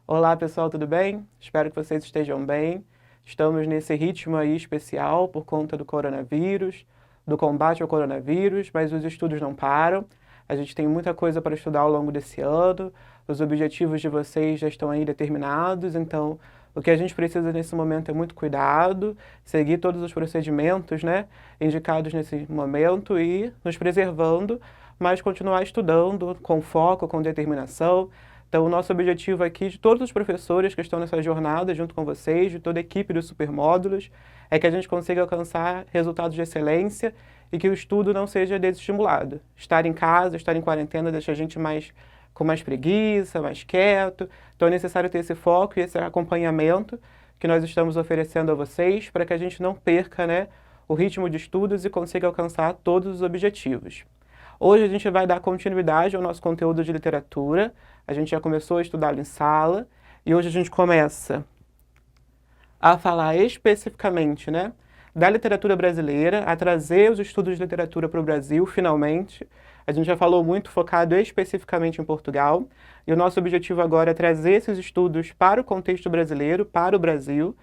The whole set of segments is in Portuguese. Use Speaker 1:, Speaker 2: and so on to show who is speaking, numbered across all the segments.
Speaker 1: Olá pessoal, tudo bem? Espero que vocês estejam bem. Estamos nesse ritmo aí especial por conta do coronavírus, do combate ao coronavírus, mas os estudos não param. A gente tem muita coisa para estudar ao longo desse ano. Os objetivos de vocês já estão aí determinados, então o que a gente precisa nesse momento é muito cuidado, seguir todos os procedimentos, né, indicados nesse momento e nos preservando, mas continuar estudando com foco, com determinação. Então, o nosso objetivo aqui, de todos os professores que estão nessa jornada junto com vocês, de toda a equipe dos Supermódulos, é que a gente consiga alcançar resultados de excelência e que o estudo não seja desestimulado. Estar em casa, estar em quarentena deixa a gente com mais preguiça, mais quieto. Então, é necessário ter esse foco e esse acompanhamento que nós estamos oferecendo a vocês para que a gente não perca, né, o ritmo de estudos e consiga alcançar todos os objetivos. Hoje a gente vai dar continuidade ao nosso conteúdo de literatura. A gente já começou a estudá-lo em sala e hoje a gente começa a falar especificamente, né, da literatura brasileira, a trazer os estudos de literatura para o Brasil, finalmente. A gente já falou muito focado especificamente em Portugal e o nosso objetivo agora é trazer esses estudos para o contexto brasileiro, para o Brasil,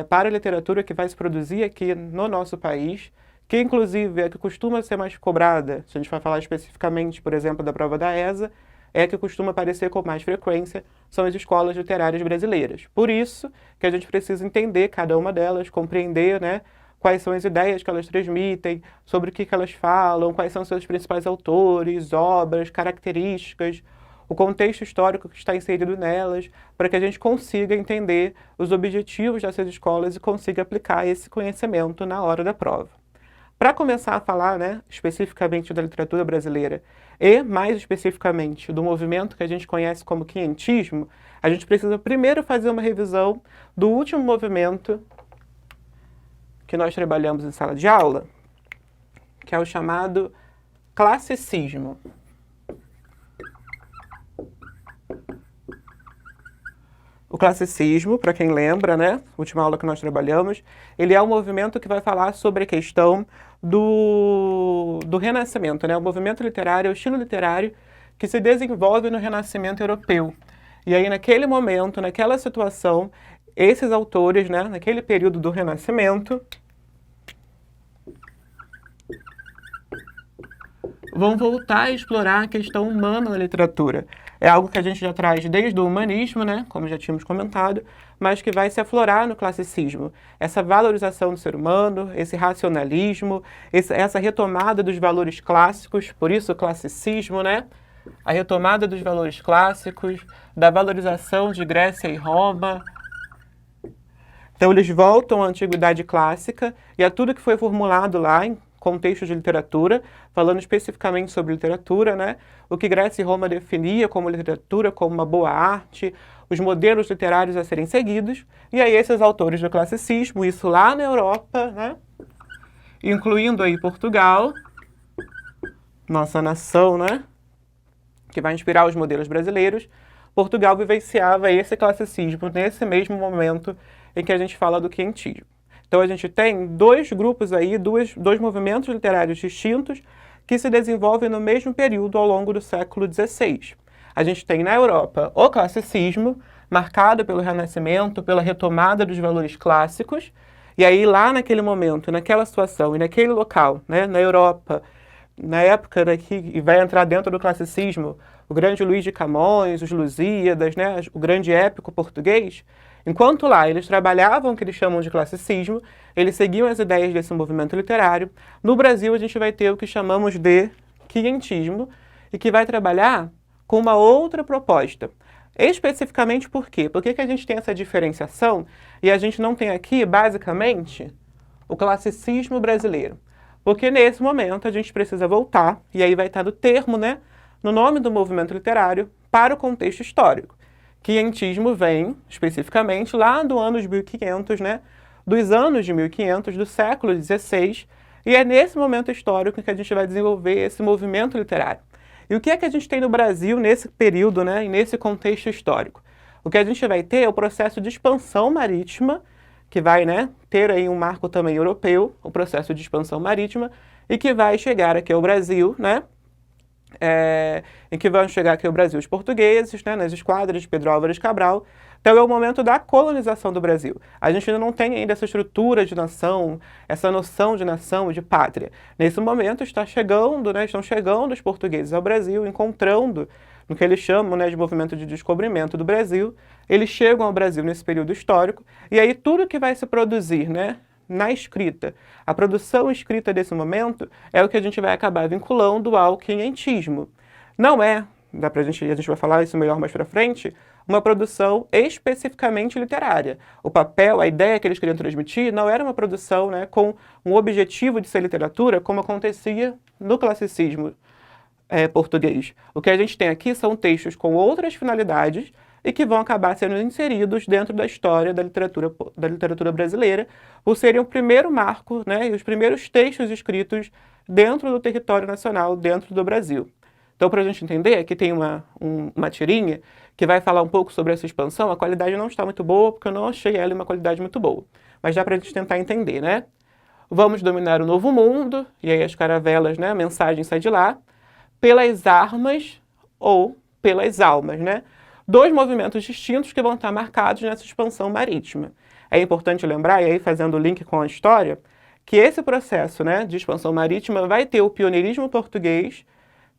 Speaker 1: para a literatura que vai se produzir aqui no nosso país, que inclusive é que costuma ser mais cobrada, se a gente vai falar especificamente, por exemplo, da prova da ESA, é que costuma aparecer com mais frequência, são as escolas literárias brasileiras. Por isso que a gente precisa entender cada uma delas, compreender, né, quais são as ideias que elas transmitem, sobre o que elas falam, quais são seus principais autores, obras, características, o contexto histórico que está inserido nelas, para que a gente consiga entender os objetivos dessas escolas e consiga aplicar esse conhecimento na hora da prova. Para começar a falar, né, especificamente da literatura brasileira e, mais especificamente, do movimento que a gente conhece como quinhentismo, a gente precisa primeiro fazer uma revisão do último movimento que nós trabalhamos em sala de aula, que é o chamado classicismo. O classicismo, para quem lembra, né, última aula que nós trabalhamos, ele é um movimento que vai falar sobre a questão do Renascimento, né, o movimento literário, o estilo literário que se desenvolve no Renascimento europeu. E aí, naquele momento, naquela situação, esses autores, né, naquele período do Renascimento, vão voltar a explorar a questão humana na literatura. É algo que a gente já traz desde o humanismo, né, como já tínhamos comentado, mas que vai se aflorar no classicismo. Essa valorização do ser humano, esse racionalismo, essa retomada dos valores clássicos, por isso o classicismo, né? A retomada dos valores clássicos, da valorização de Grécia e Roma. Então eles voltam à antiguidade clássica e a tudo que foi formulado lá em contexto de literatura, falando especificamente sobre literatura, né? O que Grécia e Roma definia como literatura, como uma boa arte, os modelos literários a serem seguidos, e aí esses autores do classicismo, isso lá na Europa, né? Incluindo aí Portugal, nossa nação, né? Que vai inspirar os modelos brasileiros, Portugal vivenciava esse classicismo nesse mesmo momento em que a gente fala do quinhentismo. Então a gente tem dois grupos aí, dois movimentos literários distintos que se desenvolvem no mesmo período ao longo do século XVI. A gente tem na Europa o classicismo, marcado pelo Renascimento, pela retomada dos valores clássicos, e aí lá naquele momento, naquela situação e naquele local, né, na Europa, na época daqui, e vai entrar dentro do classicismo, o grande Luís de Camões, os Lusíadas, né, o grande épico português. Enquanto lá eles trabalhavam o que eles chamam de classicismo, eles seguiam as ideias desse movimento literário. No Brasil a gente vai ter o que chamamos de quinhentismo e que vai trabalhar com uma outra proposta. Especificamente por quê? Por que a gente tem essa diferenciação e a gente não tem aqui, basicamente, o classicismo brasileiro? Porque nesse momento a gente precisa voltar, e aí vai estar do termo, né, no nome do movimento literário, para o contexto histórico. Quinhentismo vem, especificamente, lá do ano de 1500, né? Dos anos de 1500, do século XVI, e é nesse momento histórico que a gente vai desenvolver esse movimento literário. E o que é que a gente tem no Brasil nesse período, né? E nesse contexto histórico? O que a gente vai ter é o processo de expansão marítima, que vai, né, ter aí um marco também europeu, o processo de expansão marítima, e que vai chegar aqui ao Brasil, né? em que vão chegar aqui ao Brasil os portugueses, né, nas esquadras de Pedro Álvares Cabral. Então é o momento da colonização do Brasil. A gente ainda não tem ainda essa estrutura de nação, essa noção de nação e de pátria. Nesse momento está chegando, né, estão chegando os portugueses ao Brasil, encontrando no que eles chamam, né, de movimento de descobrimento do Brasil. Eles chegam ao Brasil nesse período histórico, e aí tudo que vai se produzir, né, na escrita, a produção escrita desse momento é o que a gente vai acabar vinculando ao quinhentismo. Não é, a gente vai falar isso melhor mais para frente, uma produção especificamente literária. O papel, a ideia que eles queriam transmitir não era uma produção, né, com um objetivo de ser literatura, como acontecia no classicismo português. O que a gente tem aqui são textos com outras finalidades e que vão acabar sendo inseridos dentro da história da literatura brasileira, por serem o primeiro marco, né, e os primeiros textos escritos dentro do território nacional, dentro do Brasil. Então, para a gente entender, aqui tem uma tirinha que vai falar um pouco sobre essa expansão. A qualidade não está muito boa, porque eu não achei ela uma qualidade muito boa. Mas dá para a gente tentar entender, né? Vamos dominar o novo mundo, e aí as caravelas, né, a mensagem sai de lá, pelas armas ou pelas almas, né? Dois movimentos distintos que vão estar marcados nessa expansão marítima. É importante lembrar, e aí fazendo o link com a história, que esse processo, né, de expansão marítima vai ter o pioneirismo português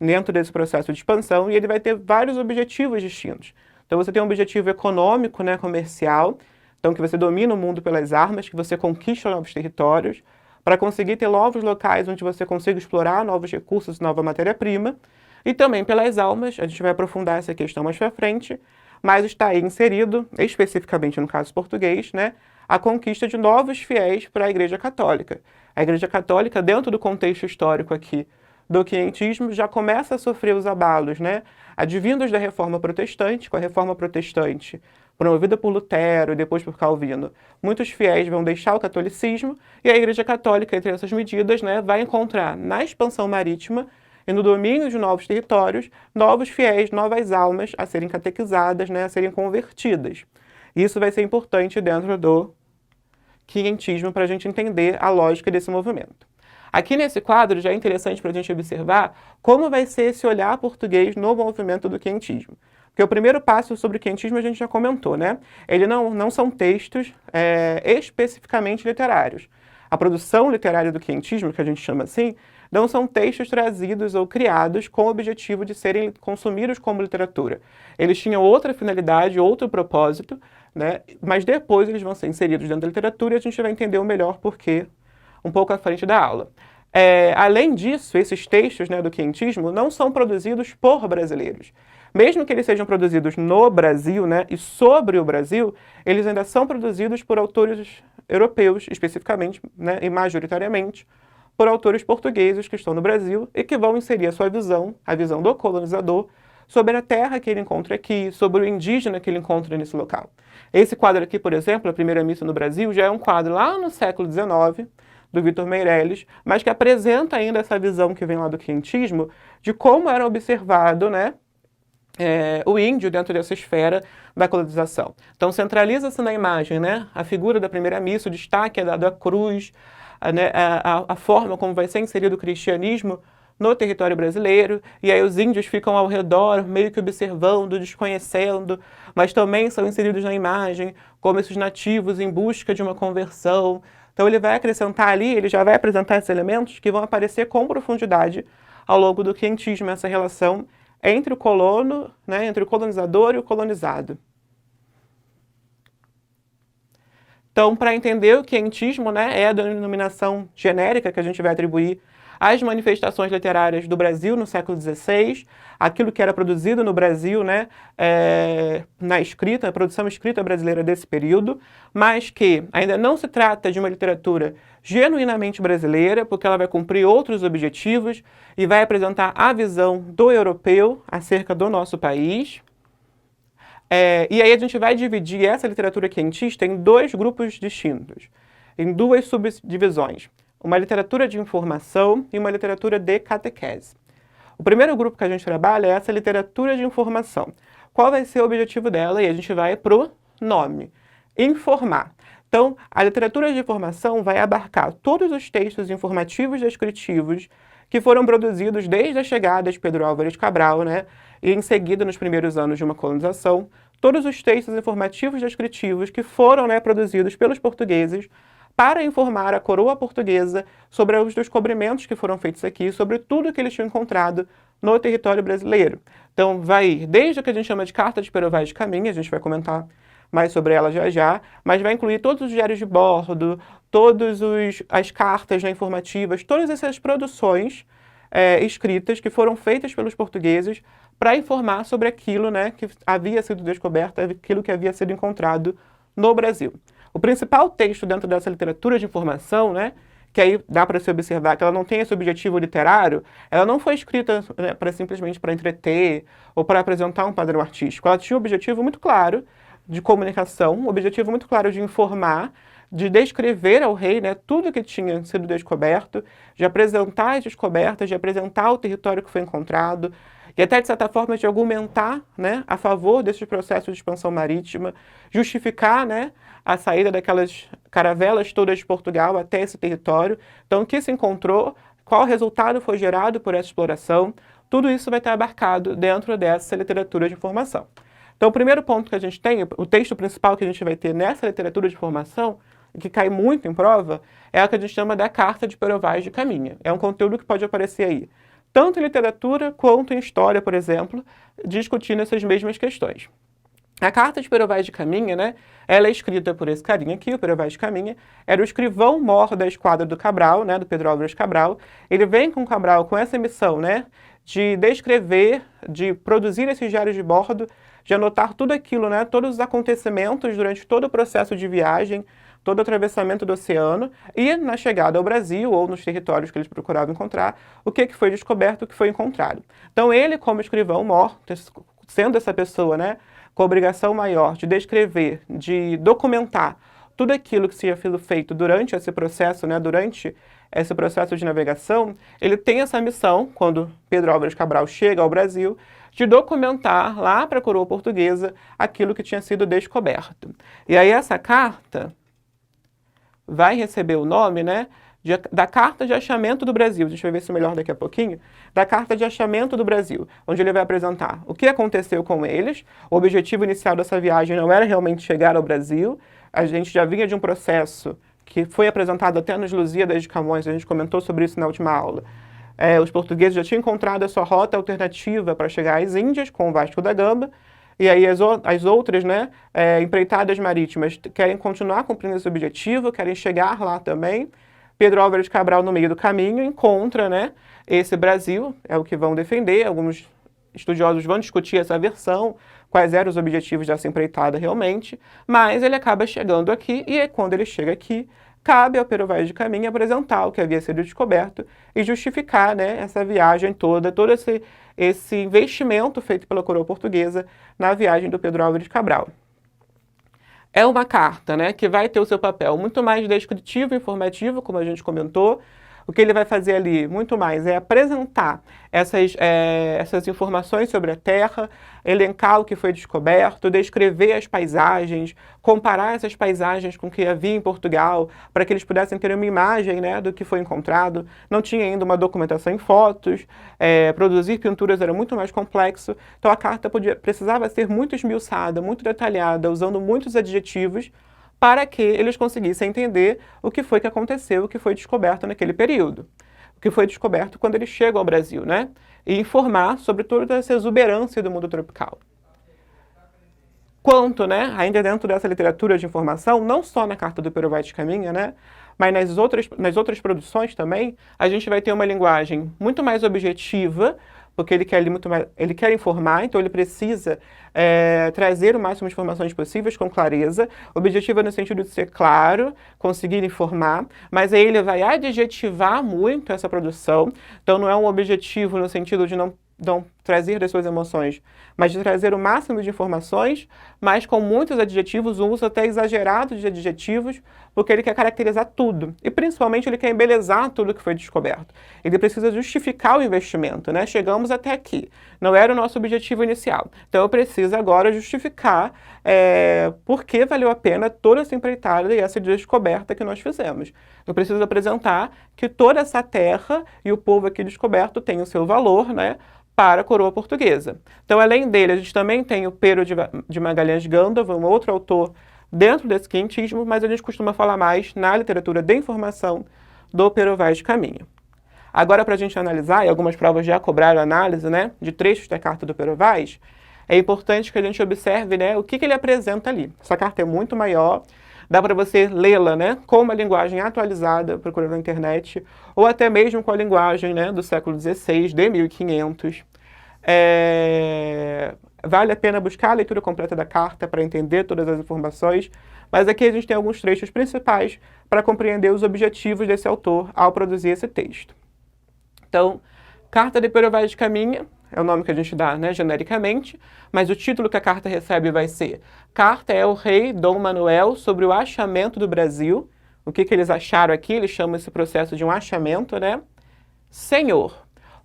Speaker 1: dentro desse processo de expansão, e ele vai ter vários objetivos distintos. Então você tem um objetivo econômico, né, comercial, então que você domina o mundo pelas armas, que você conquista novos territórios, para conseguir ter novos locais onde você consiga explorar novos recursos, nova matéria-prima, e também pelas almas. A gente vai aprofundar essa questão mais para frente, mas está aí inserido, especificamente no caso português, né, a conquista de novos fiéis para a Igreja Católica. A Igreja Católica, dentro do contexto histórico aqui do quinhentismo, já começa a sofrer os abalos, né, advindos da Reforma Protestante. Com a Reforma Protestante promovida por Lutero e depois por Calvino, muitos fiéis vão deixar o catolicismo, e a Igreja Católica, entre essas medidas, né, vai encontrar na expansão marítima e no domínio de novos territórios, novos fiéis, novas almas a serem catequizadas, né, a serem convertidas. Isso vai ser importante dentro do quinhentismo para a gente entender a lógica desse movimento. Aqui nesse quadro já é interessante para a gente observar como vai ser esse olhar português no movimento do quinhentismo. Porque o primeiro passo sobre o quinhentismo a gente já comentou, né? Ele não são textos especificamente literários. A produção literária do quinhentismo, que a gente chama assim, não são textos trazidos ou criados com o objetivo de serem consumidos como literatura. Eles tinham outra finalidade, outro propósito, né? Mas depois eles vão ser inseridos dentro da literatura e a gente vai entender o melhor porquê um pouco à frente da aula. Além disso, esses textos, né, do quinhentismo não são produzidos por brasileiros. Mesmo que eles sejam produzidos no Brasil, né, e sobre o Brasil, eles ainda são produzidos por autores europeus, especificamente, né, e majoritariamente, por autores portugueses que estão no Brasil e que vão inserir a sua visão, a visão do colonizador, sobre a terra que ele encontra aqui, sobre o indígena que ele encontra nesse local. Esse quadro aqui, por exemplo, A Primeira Missa no Brasil, já é um quadro lá no século XIX, do Vitor Meirelles, mas que apresenta ainda essa visão que vem lá do quinhentismo, de como era observado, né, o índio dentro dessa esfera da colonização. Então centraliza-se na imagem, né, a figura da primeira missa, o destaque é dado à cruz, a forma como vai ser inserido o cristianismo no território brasileiro, e aí os índios ficam ao redor, meio que observando, desconhecendo, mas também são inseridos na imagem como esses nativos em busca de uma conversão. Então ele vai acrescentar ali, ele já vai apresentar esses elementos que vão aparecer com profundidade ao longo do quinhentismo, essa relação entre o colono, né, entre o colonizador e o colonizado. Então, para entender o quinhentismo, né, é a denominação genérica que a gente vai atribuir às manifestações literárias do Brasil no século XVI, aquilo que era produzido no Brasil, né, na escrita, a produção escrita brasileira desse período, mas que ainda não se trata de uma literatura genuinamente brasileira, porque ela vai cumprir outros objetivos e vai apresentar a visão do europeu acerca do nosso país. E aí a gente vai dividir essa literatura quinhentista em dois grupos distintos, em duas subdivisões. Uma literatura de informação e uma literatura de catequese. O primeiro grupo que a gente trabalha é essa literatura de informação. Qual vai ser o objetivo dela? E a gente vai para o nome, informar. Então, a literatura de informação vai abarcar todos os textos informativos descritivos que foram produzidos desde a chegada de Pedro Álvares Cabral, né, e em seguida nos primeiros anos de uma colonização, todos os textos informativos descritivos que foram, né, produzidos pelos portugueses para informar a coroa portuguesa sobre os descobrimentos que foram feitos aqui, sobre tudo que eles tinham encontrado no território brasileiro. Então vai ir desde o que a gente chama de Carta de Pero Vaz de Caminha, a gente vai comentar mais sobre ela já já, mas vai incluir todos os diários de bordo, todas as cartas, né, informativas, todas essas produções escritas que foram feitas pelos portugueses para informar sobre aquilo, né, que havia sido descoberto, aquilo que havia sido encontrado no Brasil. O principal texto dentro dessa literatura de informação, né, que aí dá para se observar que ela não tem esse objetivo literário, ela não foi escrita, né, simplesmente para entreter ou para apresentar um padrão artístico. Ela tinha um objetivo muito claro de comunicação, um objetivo muito claro de informar, de descrever ao rei, né, tudo que tinha sido descoberto, de apresentar as descobertas, de apresentar o território que foi encontrado, e até, de certa forma, de argumentar, né, a favor desses processos de expansão marítima, justificar, né, a saída daquelas caravelas todas de Portugal até esse território. Então, o que se encontrou, qual resultado foi gerado por essa exploração, tudo isso vai estar abarcado dentro dessa literatura de informação. Então, o primeiro ponto que a gente tem, o texto principal que a gente vai ter nessa literatura de informação, que cai muito em prova, é o que a gente chama da Carta de Pero Vaz de Caminha. É um conteúdo que pode aparecer aí, tanto em literatura quanto em história, por exemplo, discutindo essas mesmas questões. A Carta de Pero Vaz de Caminha, né, ela é escrita por esse carinha aqui, o Pero Vaz de Caminha, era o escrivão-mor da esquadra do Cabral, né, do Pedro Álvares Cabral. Ele vem com o Cabral com essa missão, né, de descrever, de produzir esses diários de bordo, de anotar tudo aquilo, né, todos os acontecimentos durante todo o processo de viagem, todo o atravessamento do oceano e na chegada ao Brasil ou nos territórios que eles procuravam encontrar, o que foi descoberto, o que foi encontrado. Então ele, como escrivão-mor, sendo essa pessoa, né, com a obrigação maior de descrever, de documentar tudo aquilo que tinha sido feito durante esse processo, né, durante esse processo de navegação, ele tem essa missão, quando Pedro Álvares Cabral chega ao Brasil, de documentar lá para a coroa portuguesa aquilo que tinha sido descoberto. E aí essa carta vai receber o nome, né, da Carta de Achamento do Brasil. A gente vai ver isso melhor daqui a pouquinho. Da Carta de Achamento do Brasil, onde ele vai apresentar o que aconteceu com eles. O objetivo inicial dessa viagem não era realmente chegar ao Brasil. A gente já vinha de um processo que foi apresentado até nos Lusíadas de Camões, a gente comentou sobre isso na última aula. Os portugueses já tinham encontrado a sua rota alternativa para chegar às Índias, com o Vasco da Gama, e aí as outras, né, empreitadas marítimas querem continuar cumprindo esse objetivo, querem chegar lá também. Pedro Álvares Cabral, no meio do caminho, encontra, né, esse Brasil, é o que vão defender, alguns estudiosos vão discutir essa versão, quais eram os objetivos dessa empreitada realmente, mas ele acaba chegando aqui, e quando ele chega aqui, cabe ao Pero Vaz de Caminha apresentar o que havia sido descoberto e justificar, né, essa viagem toda, todo esse investimento feito pela coroa portuguesa na viagem do Pedro Álvares Cabral. É uma carta, né, que vai ter o seu papel muito mais descritivo e informativo, como a gente comentou. O que ele vai fazer ali, muito mais, é apresentar essas informações sobre a Terra, elencar o que foi descoberto, descrever as paisagens, comparar essas paisagens com o que havia em Portugal, para que eles pudessem ter uma imagem, né, do que foi encontrado. Não tinha ainda uma documentação em fotos, produzir pinturas era muito mais complexo, então a carta precisava ser muito esmiuçada, muito detalhada, usando muitos adjetivos, para que eles conseguissem entender o que foi que aconteceu, o que foi descoberto naquele período. O que foi descoberto quando eles chegam ao Brasil, né? E informar sobre toda essa exuberância do mundo tropical. Quanto, né, ainda dentro dessa literatura de informação, não só na Carta do Pero Vaz de Caminha, né, mas nas outras produções também, a gente vai ter uma linguagem muito mais objetiva, porque ele quer informar, então ele precisa trazer o máximo de informações possíveis com clareza. O objetivo é no sentido de ser claro, conseguir informar, mas aí ele vai adjetivar muito essa produção, então não é um objetivo no sentido de não trazer das suas emoções, mas de trazer o máximo de informações, mas com muitos adjetivos, um uso até exagerado de adjetivos, porque ele quer caracterizar tudo. E principalmente ele quer embelezar tudo que foi descoberto. Ele precisa justificar o investimento, né? Chegamos até aqui. Não era o nosso objetivo inicial. Então eu preciso agora justificar por que valeu a pena toda essa empreitada e essa descoberta que nós fizemos. Eu preciso apresentar que toda essa terra e o povo aqui descoberto tem o seu valor, né, para a coroa portuguesa. Então, além dele, a gente também tem o Pero de Magalhães Gândava, um outro autor dentro desse quinhentismo, mas a gente costuma falar mais na literatura de informação do Pero Vaz de Caminha. Agora, para a gente analisar, e algumas provas já cobraram análise, né, de trechos da carta do Pero Vaz, é importante que a gente observe, né, o que ele apresenta ali. Essa carta é muito maior, dá para você lê-la, né, com uma linguagem atualizada, procurando na internet, ou até mesmo com a linguagem, né, do século XVI, de 1500. Vale a pena buscar a leitura completa da carta para entender todas as informações, mas aqui a gente tem alguns trechos principais para compreender os objetivos desse autor ao produzir esse texto. Então, Carta de Pero Vaz de Caminha, é o nome que a gente dá, né, genericamente, mas o título que a carta recebe vai ser Carta ao Rei Dom Manuel sobre o achamento do Brasil. O que eles acharam aqui? Eles chamam esse processo de um achamento, né? Senhor,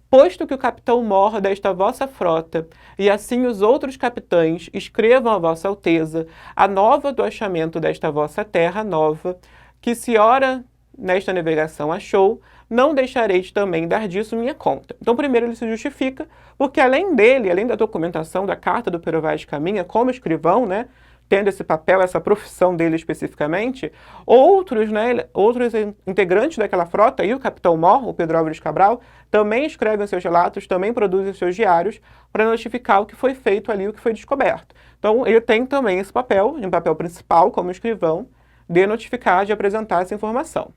Speaker 1: posto que o capitão mor desta vossa frota, e assim os outros capitães escrevam a vossa alteza a nova do achamento desta vossa terra nova, que se ora nesta navegação achou, não deixareis também dar disso minha conta. Então, primeiro ele se justifica, porque além dele, além da documentação da carta do Pero Vaz de Caminha, como escrivão, né, tendo esse papel, essa profissão dele especificamente, outros, né, outros integrantes daquela frota, e o capitão mor, o Pedro Álvares Cabral, também escrevem seus relatos, também produzem seus diários, para notificar o que foi feito ali, o que foi descoberto. Então, ele tem também esse papel, um papel principal como escrivão, de notificar, de apresentar essa informação.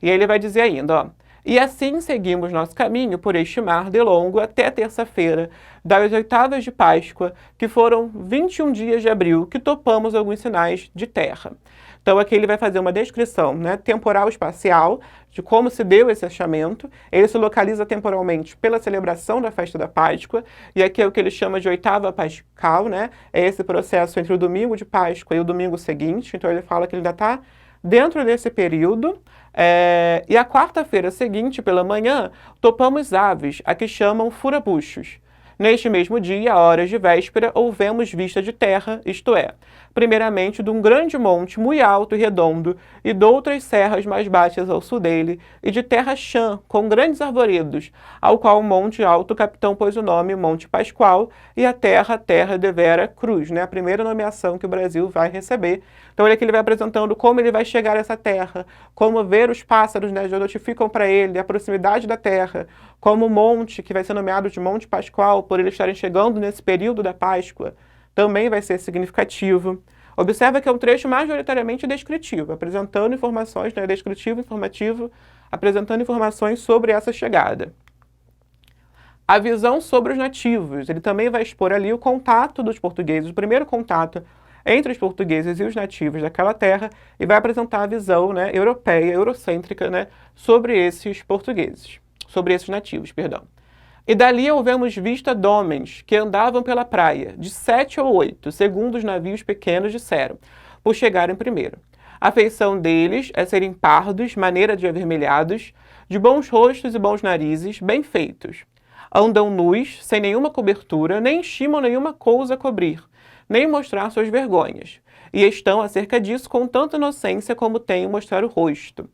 Speaker 1: E aí ele vai dizer ainda, ó, e assim seguimos nosso caminho por este mar de longo até terça-feira, das oitavas de Páscoa, que foram 21 dias de abril, que topamos alguns sinais de terra. Então aqui ele vai fazer uma descrição, né, temporal espacial de como se deu esse achamento. Ele se localiza temporalmente pela celebração da festa da Páscoa, e aqui é o que ele chama de oitava pascal, né, é esse processo entre o domingo de Páscoa e o domingo seguinte. Então ele fala que ele ainda está dentro desse período. E a quarta-feira seguinte, pela manhã, topamos aves, a que chamam furabuchos. Neste mesmo dia, a horas de véspera, houvemos vista de terra, isto é, primeiramente de um grande monte muito alto e redondo, e de outras serras mais baixas ao sul dele, e de terra chã, com grandes arvoredos, ao qual o monte alto o capitão pôs o nome Monte Pascoal, e a terra de Vera Cruz, né, a primeira nomeação que o Brasil vai receber. Então ele aqui ele vai apresentando como ele vai chegar a essa terra, como ver os pássaros, né, já notificam para ele a proximidade da terra, como o monte, que vai ser nomeado de Monte Pascoal, por eles estarem chegando nesse período da Páscoa, também vai ser significativo. Observa que é um trecho majoritariamente descritivo, apresentando informações, né, descritivo, informativo, apresentando informações sobre essa chegada. A visão sobre os nativos, ele também vai expor ali o contato dos portugueses, o primeiro contato entre os portugueses e os nativos daquela terra, e vai apresentar a visão, né, europeia, eurocêntrica, né, sobre esses portugueses, sobre esses nativos, perdão. E dali houvemos vista de homens que andavam pela praia, de 7 ou 8, segundo os navios pequenos disseram, por chegarem primeiro. A feição deles é serem pardos, maneira de avermelhados, de bons rostos e bons narizes, bem feitos. Andam nus, sem nenhuma cobertura, nem estimam nenhuma coisa a cobrir, nem mostrar suas vergonhas, e estão acerca disso com tanta inocência como têm mostrar o rosto.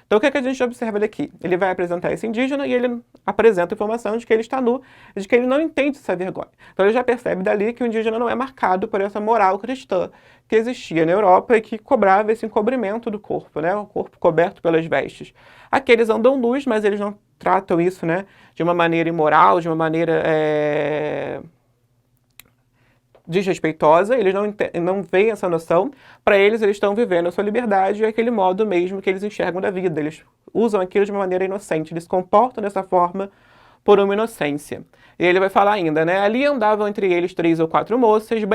Speaker 1: Então, o que a gente observa daqui? Ele vai apresentar esse indígena e ele apresenta a informação de que ele está nu, de que ele não entende essa vergonha. Então, ele já percebe dali que o indígena não é marcado por essa moral cristã que existia na Europa e que cobrava esse encobrimento do corpo, né? O corpo coberto pelas vestes. Aqueles andam nus, mas eles não tratam isso, né, de uma maneira imoral, de uma maneira desrespeitosa, eles não veem essa noção. Para eles estão vivendo a sua liberdade e é aquele modo mesmo que eles enxergam da vida. Eles usam aquilo de uma maneira inocente, eles se comportam dessa forma por uma inocência. E ele vai falar ainda, né? Ali andavam entre eles 3 ou 4 moças e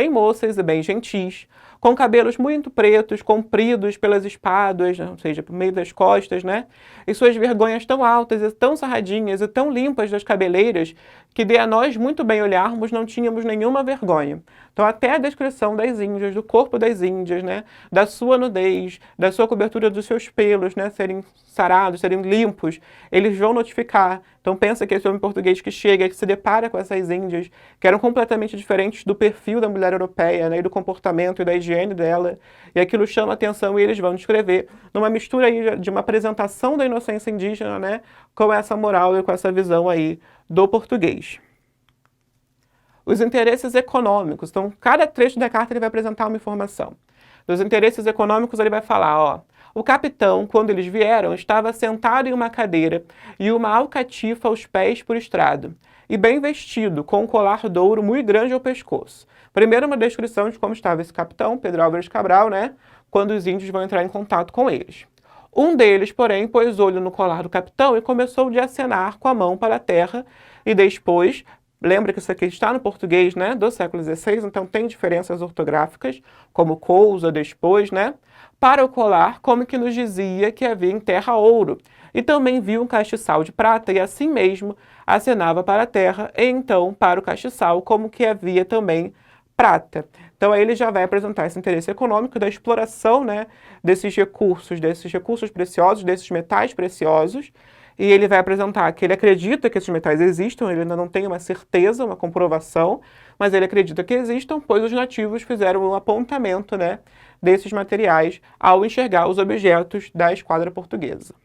Speaker 1: bem gentis, com cabelos muito pretos, compridos pelas espadas, ou seja, por meio das costas, né? E suas vergonhas tão altas e tão sarradinhas e tão limpas das cabeleiras, que de a nós muito bem olharmos não tínhamos nenhuma vergonha. Então até a descrição das índias, do corpo das índias, né? Da sua nudez, da sua cobertura dos seus pelos, né? Serem sarados, serem limpos, eles vão notificar. Então pensa que esse homem português que chega, que se depara com essas índias, que eram completamente diferentes do perfil da mulher europeia, né, e do comportamento e da higiene dela, e aquilo chama atenção e eles vão descrever numa mistura aí de uma apresentação da inocência indígena, né, com essa moral e com essa visão aí do português. Os interesses econômicos. Então, cada trecho da carta ele vai apresentar uma informação. Dos interesses econômicos ele vai falar, ó, o capitão, quando eles vieram, estava sentado em uma cadeira e uma alcatifa aos pés por estrado, e bem vestido, com um colar de ouro muito grande ao pescoço. Primeiro uma descrição de como estava esse capitão, Pedro Álvares Cabral, né, quando os índios vão entrar em contato com eles. Um deles, porém, pôs olho no colar do capitão e começou de acenar com a mão para a terra, e depois, lembra que isso aqui está no português, né, do século XVI, então tem diferenças ortográficas, como cousa, depois, né, para o colar, como que nos dizia que havia em terra ouro, e também viu um castiçal de prata, e assim mesmo acenava para a terra, e então para o castiçal, como que havia também prata. Então aí ele já vai apresentar esse interesse econômico da exploração, né, desses recursos preciosos, desses metais preciosos, e ele vai apresentar que ele acredita que esses metais existam, ele ainda não tem uma certeza, uma comprovação, mas ele acredita que existam, pois os nativos fizeram um apontamento, né, desses materiais ao enxergar os objetos da esquadra portuguesa.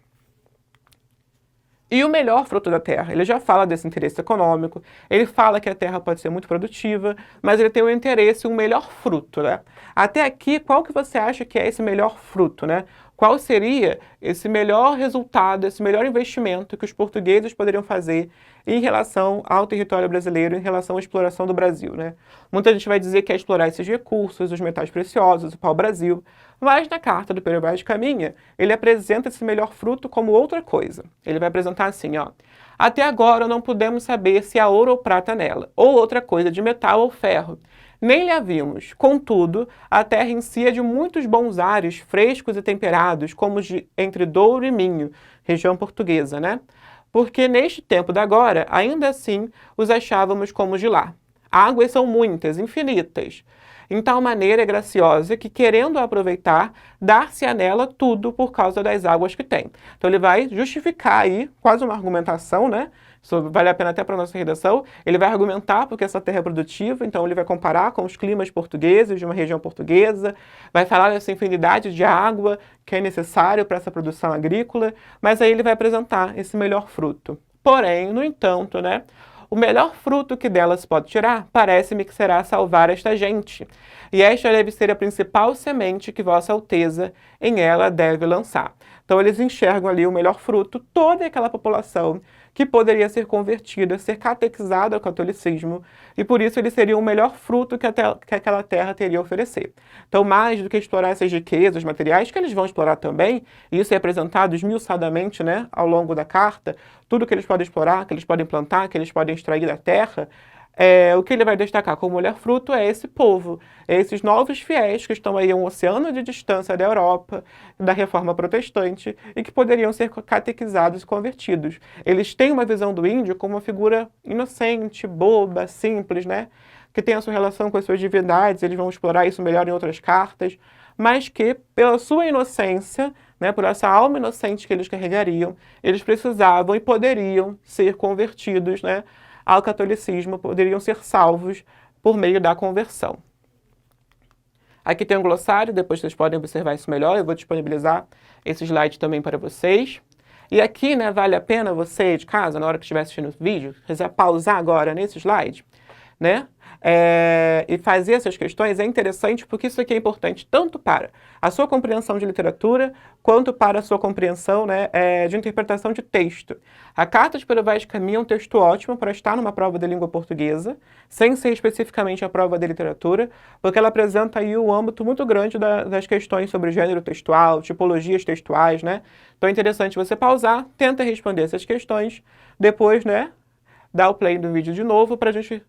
Speaker 1: E o melhor fruto da terra? Ele já fala desse interesse econômico, ele fala que a terra pode ser muito produtiva, mas ele tem um interesse, um melhor fruto, né? Até aqui, qual que você acha que é esse melhor fruto, né? Qual seria esse melhor resultado, esse melhor investimento que os portugueses poderiam fazer em relação ao território brasileiro, em relação à exploração do Brasil, né? Muita gente vai dizer que é explorar esses recursos, os metais preciosos, o pau-brasil, mas na carta do Pero Vaz de Caminha, ele apresenta esse melhor fruto como outra coisa. Ele vai apresentar assim, ó. Até agora não pudemos saber se há ouro ou prata nela, ou outra coisa de metal ou ferro. Nem lhe havíamos. Contudo, a terra em si é de muitos bons ares, frescos e temperados, como entre Douro e Minho, região portuguesa, né? Porque neste tempo da agora, ainda assim, os achávamos como os de lá. Águas são muitas, infinitas. Em tal maneira é graciosa que, querendo aproveitar, dar-se-á nela tudo por causa das águas que tem. Então ele vai justificar aí, quase uma argumentação, né? Isso vale a pena até para a nossa redação. Ele vai argumentar porque essa terra é produtiva, então ele vai comparar com os climas portugueses de uma região portuguesa, vai falar dessa infinidade de água que é necessário para essa produção agrícola, mas aí ele vai apresentar esse melhor fruto. Porém, no entanto, né? O melhor fruto que dela se pode tirar, parece-me que será salvar esta gente. E esta deve ser a principal semente que Vossa Alteza em ela deve lançar. Então eles enxergam ali o melhor fruto, toda aquela população que poderia ser convertida, ser catequizada ao catolicismo, e por isso ele seria o melhor fruto que aquela terra teria a oferecer. Então, mais do que explorar essas riquezas materiais, que eles vão explorar também, e isso é apresentado esmiuçadamente, né, ao longo da carta, tudo que eles podem explorar, que eles podem plantar, que eles podem extrair da terra, o que ele vai destacar como melhor fruto é esse povo, esses novos fiéis que estão aí a um oceano de distância da Europa, da Reforma Protestante, e que poderiam ser catequizados e convertidos. Eles têm uma visão do índio como uma figura inocente, boba, simples, né? Que tem a sua relação com as suas divindades, eles vão explorar isso melhor em outras cartas, mas que, pela sua inocência, né, por essa alma inocente que eles carregariam, eles precisavam e poderiam ser convertidos, né, ao catolicismo, poderiam ser salvos por meio da conversão. Aqui tem um glossário, depois vocês podem observar isso melhor, eu vou disponibilizar esse slide também para vocês. E aqui, né, vale a pena você, de casa, na hora que estiver assistindo o vídeo, quiser pausar agora nesse slide, né, e fazer essas questões, é interessante porque isso aqui é importante tanto para a sua compreensão de literatura, quanto para a sua compreensão, né, de interpretação de texto. A Carta de Pero Vaz de Caminha é um texto ótimo para estar numa prova de língua portuguesa, sem ser especificamente a prova de literatura, porque ela apresenta aí um âmbito muito grande das questões sobre gênero textual, tipologias textuais, né? Então é interessante você pausar, tenta responder essas questões, depois, né, dar o play no vídeo de novo para a gente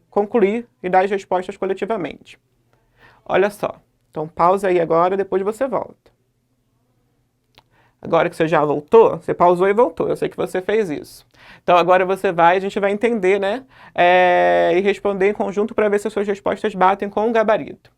Speaker 1: concluir e dar as respostas coletivamente. Olha só. Então, pausa aí agora, depois você volta. Agora que você já voltou, você pausou e voltou. Eu sei que você fez isso. Então, agora a gente vai entender, né? E responder em conjunto para ver se as suas respostas batem com o gabarito.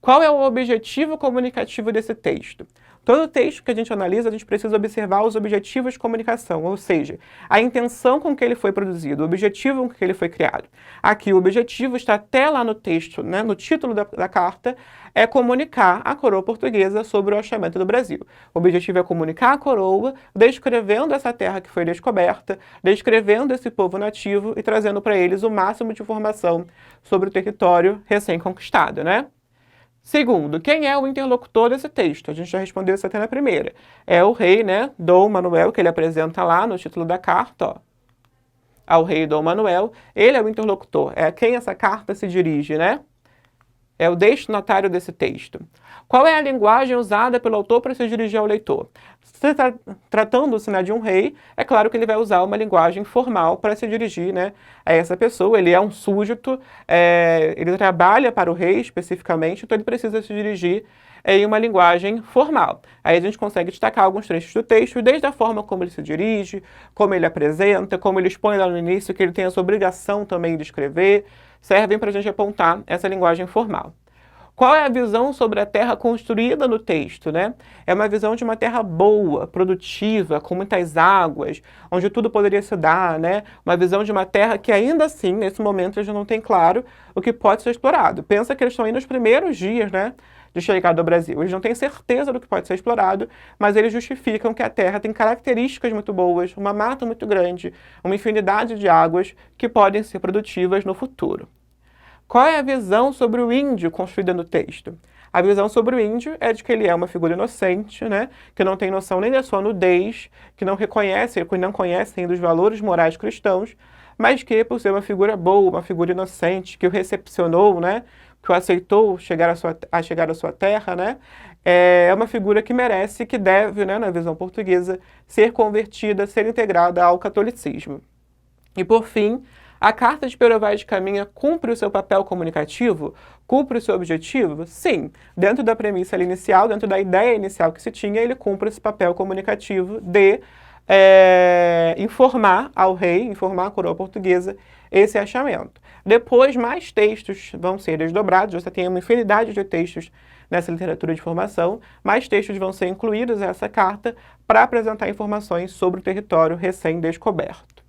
Speaker 1: Qual é o objetivo comunicativo desse texto? Todo texto que a gente analisa, a gente precisa observar os objetivos de comunicação, ou seja, a intenção com que ele foi produzido, o objetivo com que ele foi criado. Aqui o objetivo está até lá no texto, né, no título da carta, é comunicar a coroa portuguesa sobre o achamento do Brasil. O objetivo é comunicar a coroa, descrevendo essa terra que foi descoberta, descrevendo esse povo nativo e trazendo para eles o máximo de informação sobre o território recém-conquistado, né? Segundo, quem é o interlocutor desse texto? A gente já respondeu isso até na primeira. É o rei, né, Dom Manuel, que ele apresenta lá no título da carta, ó, ao rei Dom Manuel. Ele é o interlocutor, é a quem essa carta se dirige, né? É o destinatário desse texto. Qual é a linguagem usada pelo autor para se dirigir ao leitor? Se tratando-se, né, de um rei, é claro que ele vai usar uma linguagem formal para se dirigir, né, a essa pessoa. Ele é um súdito, ele trabalha para o rei especificamente, então ele precisa se dirigir em uma linguagem formal. Aí a gente consegue destacar alguns trechos do texto, desde a forma como ele se dirige, como ele apresenta, como ele expõe lá no início, que ele tem essa obrigação também de escrever, servem para a gente apontar essa linguagem formal. Qual é a visão sobre a terra construída no texto, né? É uma visão de uma terra boa, produtiva, com muitas águas, onde tudo poderia se dar, né? Uma visão de uma terra que ainda assim, nesse momento, a gente não tem claro o que pode ser explorado. Pensa que eles estão aí nos primeiros dias, né, de chegada ao Brasil. Eles não têm certeza do que pode ser explorado, mas eles justificam que a terra tem características muito boas, uma mata muito grande, uma infinidade de águas que podem ser produtivas no futuro. Qual é a visão sobre o índio construída no texto? A visão sobre o índio é de que ele é uma figura inocente, né, que não tem noção nem da sua nudez, que não reconhece, que não conhece ainda os valores morais cristãos, mas que, por ser uma figura boa, uma figura inocente, que o recepcionou, né, que o aceitou chegar à sua terra, né, é uma figura que merece, que deve, né, na visão portuguesa, ser convertida, ser integrada ao catolicismo. E, por fim, a Carta de Pero Vaz de Caminha cumpre o seu papel comunicativo? Cumpre o seu objetivo? Sim. Dentro da premissa inicial, dentro da ideia inicial que se tinha, ele cumpre esse papel comunicativo de informar ao rei, informar a coroa portuguesa esse achamento. Depois, mais textos vão ser desdobrados, você tem uma infinidade de textos nessa literatura de formação, mais textos vão ser incluídos nessa carta para apresentar informações sobre o território recém-descoberto.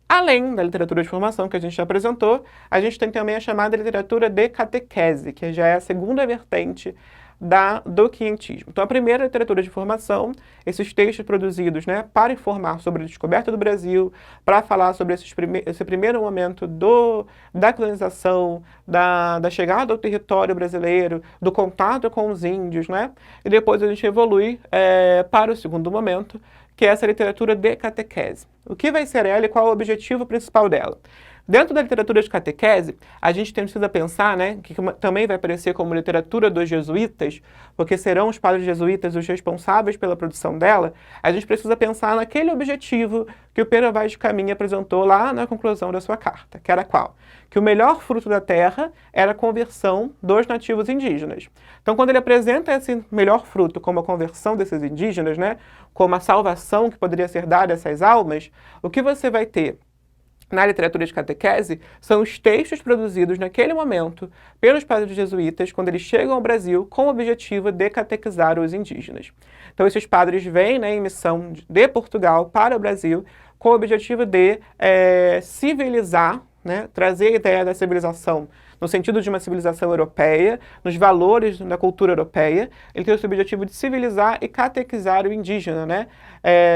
Speaker 1: Além da literatura de formação que a gente já apresentou, a gente tem também a chamada literatura de catequese, que já é a segunda vertente do quinhentismo. Então, a primeira literatura de formação, esses textos produzidos, né, para informar sobre a descoberta do Brasil, para falar sobre esse primeiro momento da colonização, da chegada ao território brasileiro, do contato com os índios, né, e depois a gente evolui para o segundo momento, que é essa literatura de catequese. O que vai ser ela e qual é o objetivo principal dela? Dentro da literatura de catequese, a gente precisa pensar, né, que também vai aparecer como literatura dos jesuítas, porque serão os padres jesuítas os responsáveis pela produção dela, a gente precisa pensar naquele objetivo que o Pero Vaz de Caminha apresentou lá na conclusão da sua carta, que era qual? Que o melhor fruto da terra era a conversão dos nativos indígenas. Então, quando ele apresenta esse melhor fruto como a conversão desses indígenas, né, como a salvação que poderia ser dada a essas almas, o que você vai ter na literatura de catequese são os textos produzidos naquele momento pelos padres jesuítas quando eles chegam ao Brasil com o objetivo de catequizar os indígenas. Então esses padres vêm, né, em missão de Portugal para o Brasil com o objetivo de civilizar, né, trazer a ideia da civilização no sentido de uma civilização europeia, nos valores da cultura europeia. Ele tem esse objetivo de civilizar e catequizar o indígena, né,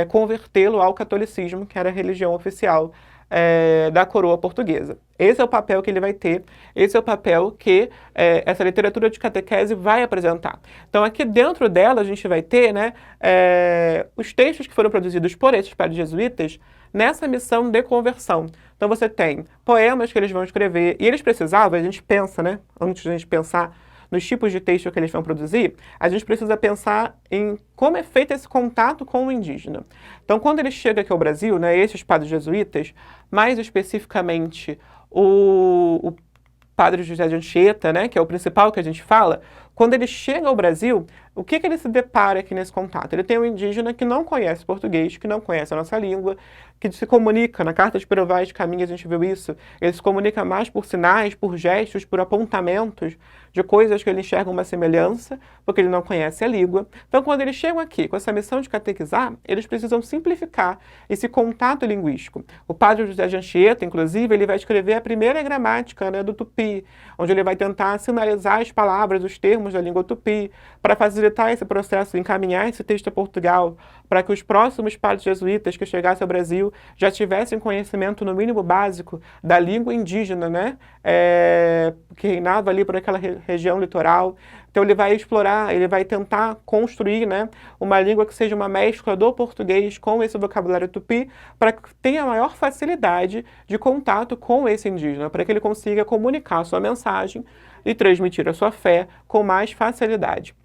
Speaker 1: convertê-lo ao catolicismo, que era a religião oficial da coroa portuguesa. Esse é o papel que ele vai ter, esse é o papel que essa literatura de catequese vai apresentar. Então aqui dentro dela a gente vai ter, né, os textos que foram produzidos por esses padres jesuítas nessa missão de conversão. Então você tem poemas que eles vão escrever, e eles precisavam, a gente pensa, né, antes de a gente pensar nos tipos de texto que eles vão produzir, a gente precisa pensar em como é feito esse contato com o indígena. Então, quando ele chega aqui ao Brasil, né, esses padres jesuítas, mais especificamente o padre José de Anchieta, né, que é o principal que a gente fala, quando ele chega ao Brasil, o que ele se depara aqui nesse contato? Ele tem um indígena que não conhece português, que não conhece a nossa língua, que se comunica, na Carta de Perová de Caminha a gente viu isso, ele se comunica mais por sinais, por gestos, por apontamentos de coisas que ele enxerga uma semelhança, porque ele não conhece a língua. Então, quando eles chegam aqui com essa missão de catequizar, eles precisam simplificar esse contato linguístico. O padre José de Anchieta, inclusive, ele vai escrever a primeira gramática, né, do tupi, onde ele vai tentar sinalizar as palavras, os termos da língua tupi, para facilitar esse processo, encaminhar esse texto a Portugal, para que os próximos padres jesuítas que chegassem ao Brasil já tivessem conhecimento, no mínimo básico, da língua indígena, né, que reinava ali por aquela região litoral. Então ele vai explorar, ele vai tentar construir, né, uma língua que seja uma mescla do português com esse vocabulário tupi, para que tenha maior facilidade de contato com esse indígena, para que ele consiga comunicar a sua mensagem e transmitir a sua fé com mais facilidade.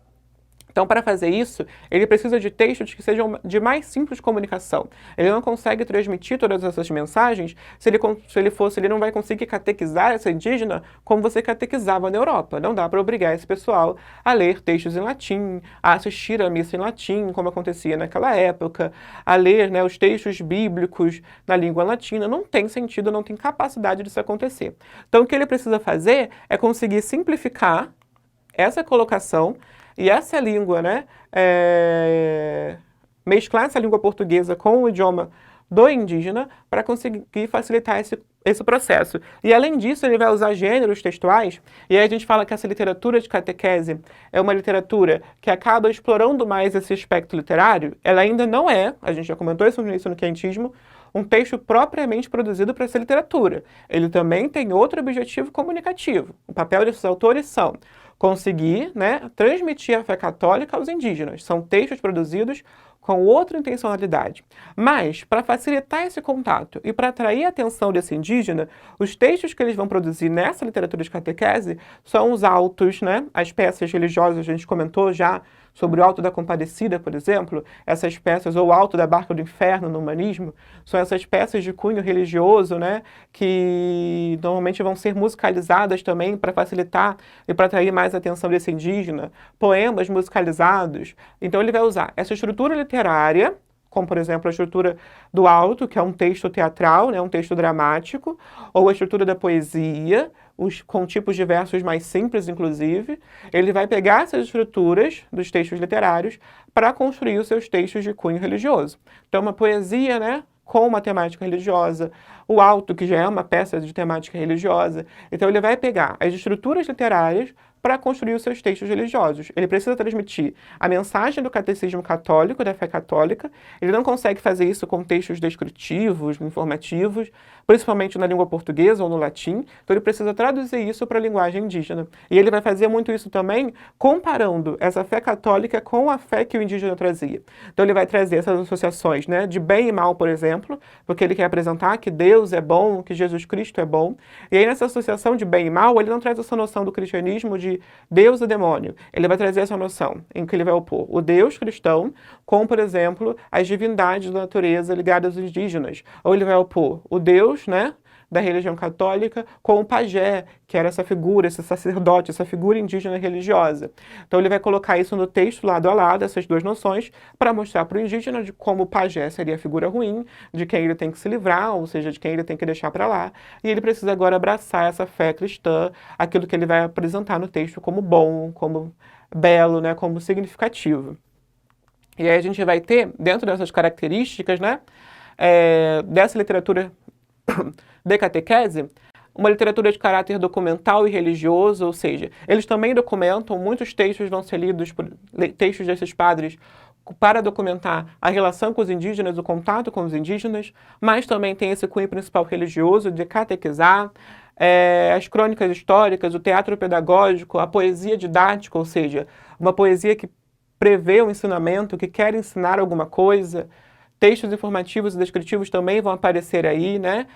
Speaker 1: Então, para fazer isso, ele precisa de textos que sejam de mais simples comunicação. Ele não consegue transmitir todas essas mensagens se ele não vai conseguir catequizar essa indígena como você catequizava na Europa. Não dá para obrigar esse pessoal a ler textos em latim, a assistir a missa em latim, como acontecia naquela época, a ler, né, os textos bíblicos na língua latina. Não tem sentido, não tem capacidade disso acontecer. Então, o que ele precisa fazer é conseguir simplificar essa colocação e essa língua, né, mesclar essa língua portuguesa com o idioma do indígena para conseguir facilitar esse processo. E além disso, ele vai usar gêneros textuais, e aí a gente fala que essa literatura de catequese é uma literatura que acaba explorando mais esse aspecto literário. Ela ainda não é, a gente já comentou isso no quentismo, um texto propriamente produzido para essa literatura. Ele também tem outro objetivo comunicativo. O papel desses autores são conseguir, né, transmitir a fé católica aos indígenas. São textos produzidos com outra intencionalidade. Mas, para facilitar esse contato e para atrair a atenção desse indígena, os textos que eles vão produzir nessa literatura de catequese são os autos, né, as peças religiosas, a gente comentou já sobre o Alto da Compadecida, por exemplo, essas peças, ou o Alto da Barca do Inferno no humanismo, são essas peças de cunho religioso, né, que normalmente vão ser musicalizadas também para facilitar e para atrair mais a atenção desse indígena, poemas musicalizados. Então ele vai usar essa estrutura literária, como, por exemplo, a estrutura do Alto, que é um texto teatral, né, um texto dramático, ou a estrutura da poesia, com tipos de versos mais simples, inclusive. Ele vai pegar essas estruturas dos textos literários para construir os seus textos de cunho religioso. Então, uma poesia, né, com uma temática religiosa, o Alto, que já é uma peça de temática religiosa. Então, ele vai pegar as estruturas literárias para construir os seus textos religiosos. Ele precisa transmitir a mensagem do catecismo católico, da fé católica. Ele não consegue fazer isso com textos descritivos, informativos, principalmente na língua portuguesa ou no latim. Então ele precisa traduzir isso para a linguagem indígena. E ele vai fazer muito isso também comparando essa fé católica com a fé que o indígena trazia. Então ele vai trazer essas associações, né, de bem e mal, por exemplo, porque ele quer apresentar que Deus é bom, que Jesus Cristo é bom. E aí nessa associação de bem e mal, ele não traz essa noção do cristianismo de Deus e demônio. Ele vai trazer essa noção em que ele vai opor o Deus cristão com, por exemplo, as divindades da natureza ligadas aos indígenas. Ou ele vai opor o Deus, né, da religião católica com o pajé, que era essa figura, esse sacerdote, essa figura indígena religiosa. Então ele vai colocar isso no texto lado a lado, essas duas noções, para mostrar para o indígena de como o pajé seria a figura ruim, de quem ele tem que se livrar, ou seja, de quem ele tem que deixar para lá. E ele precisa agora abraçar essa fé cristã, aquilo que ele vai apresentar no texto como bom, como belo, né, como significativo. E aí a gente vai ter, dentro dessas características, né, dessa literatura de catequese, uma literatura de caráter documental e religioso, ou seja, eles também documentam, muitos textos vão ser lidos por textos desses padres para documentar a relação com os indígenas, o contato com os indígenas, mas também tem esse cunho principal religioso de catequizar, as crônicas históricas, o teatro pedagógico, a poesia didática, ou seja, uma poesia que prevê um ensinamento, que quer ensinar alguma coisa. textos informativos e descritivos também vão aparecer aí, né?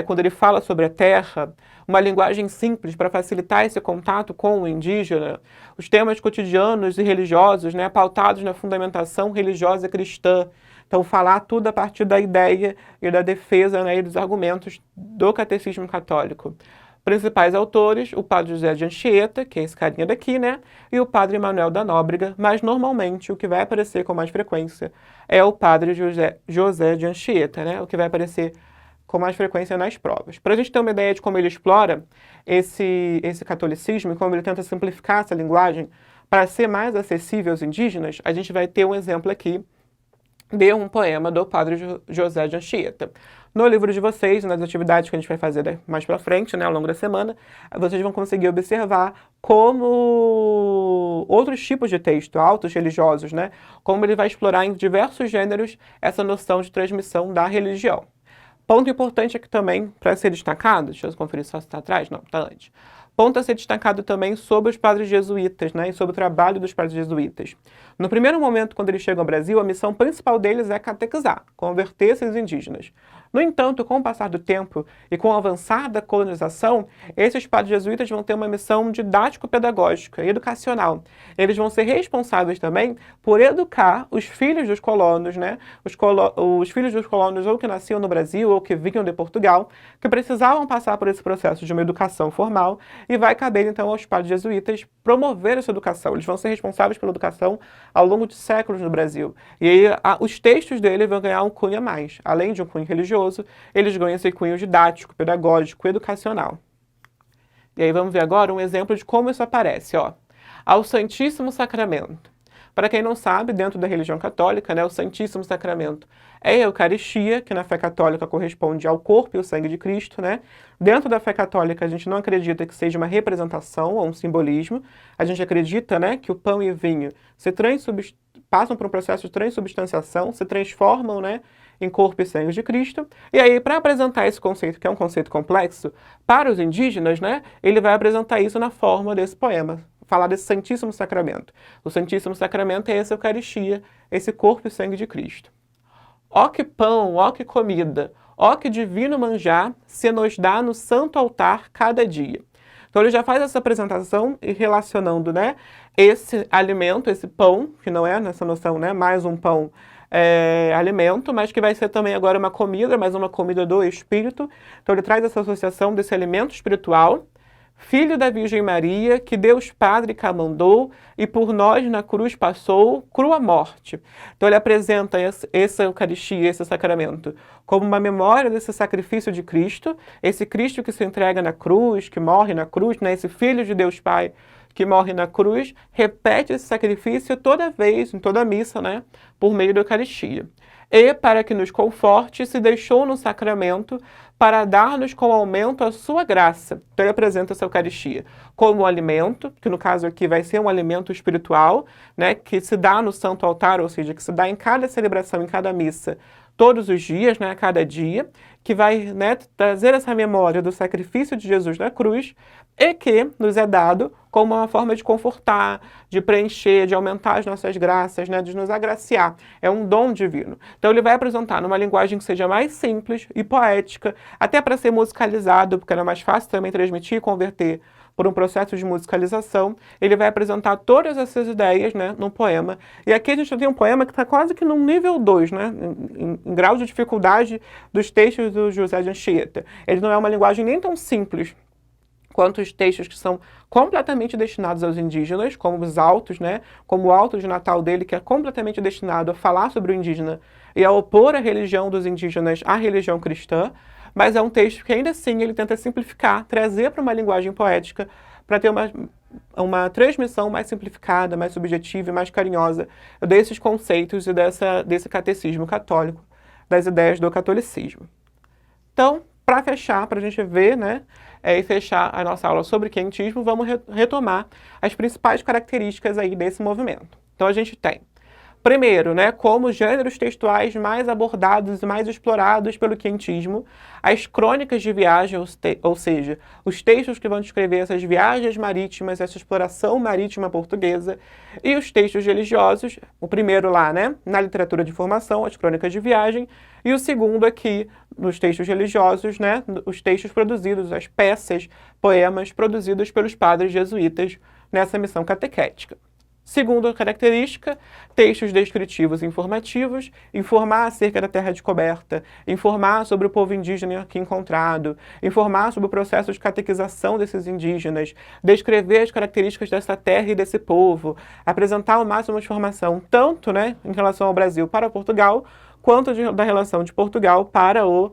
Speaker 1: Quando ele fala sobre a terra, uma linguagem simples para facilitar esse contato com o indígena, os temas cotidianos e religiosos, né? Pautados na fundamentação religiosa cristã. Então, falar tudo a partir da ideia e da defesa, né, e dos argumentos do catecismo católico. Principais autores, o padre José de Anchieta, que é esse carinha daqui, né? E o padre Manuel da Nóbrega, mas normalmente o que vai aparecer com mais frequência é o padre José de Anchieta, né? O que vai aparecer com mais frequência nas provas. Para a gente ter uma ideia de como ele explora esse catolicismo e como ele tenta simplificar essa linguagem para ser mais acessível aos indígenas, a gente vai ter um exemplo aqui de um poema do padre José de Anchieta. No livro de vocês, nas atividades que a gente vai fazer mais para frente, né, ao longo da semana, vocês vão conseguir observar como outros tipos de texto, autos religiosos, né, como ele vai explorar em diversos gêneros essa noção de transmissão da religião. Ponto importante aqui também, para ser destacado, deixa eu conferir só se está atrás, não, está antes. Ponto a ser destacado também sobre os padres jesuítas, né, e sobre o trabalho dos padres jesuítas. No primeiro momento, quando eles chegam ao Brasil, a missão principal deles é catequizar, converter esses indígenas. No entanto, com o passar do tempo e com o avançar da colonização, esses padres jesuítas vão ter uma missão didático-pedagógica, educacional. Eles vão ser responsáveis também por educar os filhos dos colonos, né? Os filhos dos colonos ou que nasciam no Brasil ou que vinham de Portugal, que precisavam passar por esse processo de uma educação formal, e vai caber então aos padres jesuítas promover essa educação. Eles vão ser responsáveis pela educação ao longo de séculos no Brasil. E aí os textos dele vão ganhar um cunho a mais. Além de um cunho religioso, eles ganham esse cunho didático, pedagógico, educacional. E aí vamos ver agora um exemplo de como isso aparece, ó. Ao Santíssimo Sacramento. Para quem não sabe, dentro da religião católica, né, o Santíssimo Sacramento é a Eucaristia, que na fé católica corresponde ao corpo e ao sangue de Cristo, né? Dentro da fé católica, a gente não acredita que seja uma representação ou um simbolismo. A gente acredita, né, que o pão e o vinho passam por um processo de transubstanciação, se transformam, né, em corpo e sangue de Cristo. E aí, para apresentar esse conceito, que é um conceito complexo, para os indígenas, né, ele vai apresentar isso na forma desse poema, falar desse Santíssimo Sacramento. O Santíssimo Sacramento é essa Eucaristia, esse corpo e sangue de Cristo. Ó que pão, ó que comida, ó que divino manjar se nos dá no santo altar cada dia. Então ele já faz essa apresentação e relacionando, né, esse alimento, esse pão, que não é nessa noção, né, mais um pão alimento, mas que vai ser também agora uma comida, mas uma comida do Espírito. Então ele traz essa associação desse alimento espiritual, Filho da Virgem Maria, que Deus Padre camandou e por nós na cruz passou crua morte. Então ele apresenta essa Eucaristia, esse sacramento, como uma memória desse sacrifício de Cristo, esse Cristo que se entrega na cruz, que morre na cruz, né? Esse Filho de Deus Pai que morre na cruz, repete esse sacrifício toda vez, em toda a missa, né? Por meio da Eucaristia. E, para que nos conforte, se deixou no sacramento para dar-nos com aumento a sua graça. Então ele apresenta essa Eucaristia como alimento, que no caso aqui vai ser um alimento espiritual, né, que se dá no santo altar, ou seja, que se dá em cada celebração, em cada missa, todos os dias, né, a cada dia, que vai, né, trazer essa memória do sacrifício de Jesus na cruz e que nos é dado como uma forma de confortar, de preencher, de aumentar as nossas graças, né, de nos agraciar. É um dom divino. Então ele vai apresentar numa linguagem que seja mais simples e poética, até para ser musicalizado, porque era mais fácil também transmitir e converter por um processo de musicalização. Ele vai apresentar todas essas ideias, né, num poema. E aqui a gente tem um poema que está quase que num nível 2, né, em grau de dificuldade dos textos do José de Anchieta. Ele não é uma linguagem nem tão simples quanto os textos que são completamente destinados aos indígenas, como os autos, né, como o auto de Natal dele, que é completamente destinado a falar sobre o indígena e a opor a religião dos indígenas à religião cristã, mas é um texto que ainda assim ele tenta simplificar, trazer para uma linguagem poética, para ter uma transmissão mais simplificada, mais subjetiva e mais carinhosa desses conceitos e desse catecismo católico, das ideias do catolicismo. Então, para fechar, para a gente ver, né, e fechar a nossa aula sobre quentismo, vamos retomar as principais características aí desse movimento. Então a gente tem, Primeiro, né, como gêneros textuais mais abordados e mais explorados pelo quentismo, as crônicas de viagem, ou seja, os textos que vão descrever essas viagens marítimas, essa exploração marítima portuguesa, e os textos religiosos, o primeiro lá, né, na literatura de informação, as crônicas de viagem, e o segundo aqui, nos textos religiosos, né, os textos produzidos, as peças, poemas produzidos pelos padres jesuítas nessa missão catequética. Segunda característica, textos descritivos e informativos, informar acerca da terra descoberta, informar sobre o povo indígena aqui encontrado, informar sobre o processo de catequização desses indígenas, descrever as características dessa terra e desse povo, apresentar o máximo de informação, tanto, né, em relação ao Brasil para Portugal, quanto da relação de Portugal para o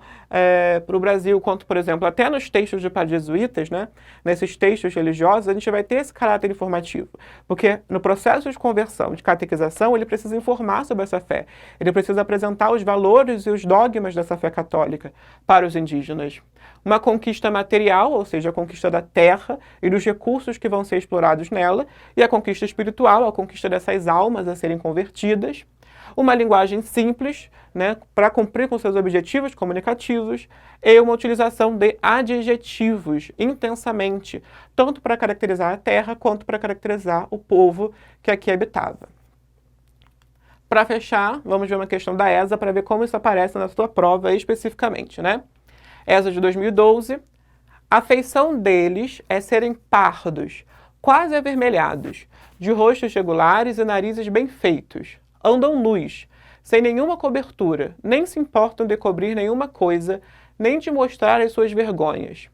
Speaker 1: Brasil, quanto, por exemplo, até nos textos de padres jesuítas, né, nesses textos religiosos, a gente vai ter esse caráter informativo, porque no processo de conversão, de catequização, ele precisa informar sobre essa fé, ele precisa apresentar os valores e os dogmas dessa fé católica para os indígenas. Uma conquista material, ou seja, a conquista da terra e dos recursos que vão ser explorados nela, e a conquista espiritual, a conquista dessas almas a serem convertidas. Uma linguagem simples, né, para cumprir com seus objetivos comunicativos, e uma utilização de adjetivos intensamente, tanto para caracterizar a terra quanto para caracterizar o povo que aqui habitava. Para fechar, vamos ver uma questão da ESA para ver como isso aparece na sua prova especificamente, né? ESA de 2012, a feição deles é serem pardos, quase avermelhados, de rostos regulares e narizes bem feitos. Andam nus, sem nenhuma cobertura, nem se importam de cobrir nenhuma coisa, nem de mostrar as suas vergonhas.